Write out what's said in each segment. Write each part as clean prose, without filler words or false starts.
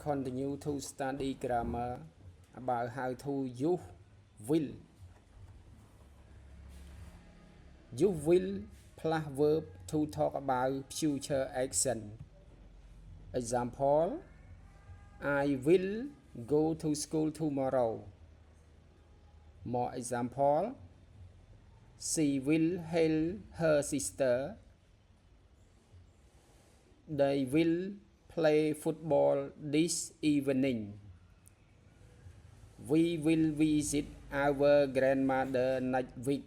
continue to study grammar about how to use will. Use will plus verb to talk about future action. Example: I will go to school tomorrow. More example: she will help her sister. They will play football this evening. We will visit our grandmother next week.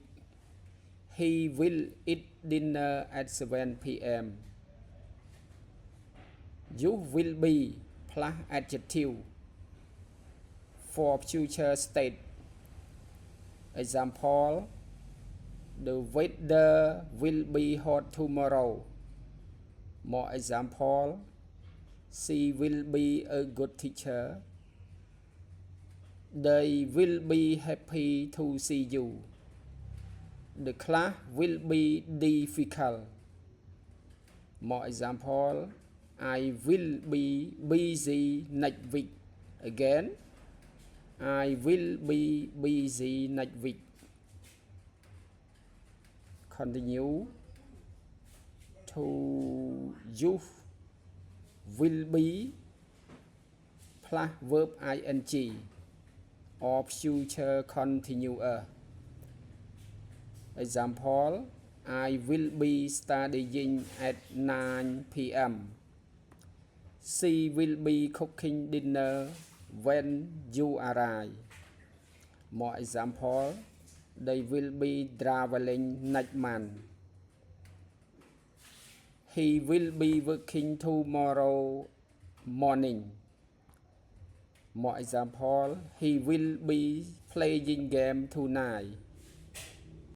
He will eat dinner at 7 p.m. You will be plus adjective for future state. Example: the weather will be hot tomorrow. More example: she will be a good teacher. They will be happy to see you. The class will be difficult. More example: I will be busy next week. Again, I will be busy next week. Continue to use will be plus verb ing or future continuous. Example: I will be studying at 9 p.m. She will be cooking dinner when you arrive. More example: they will be traveling next month. He will be working tomorrow morning. More example: he will be playing game tonight.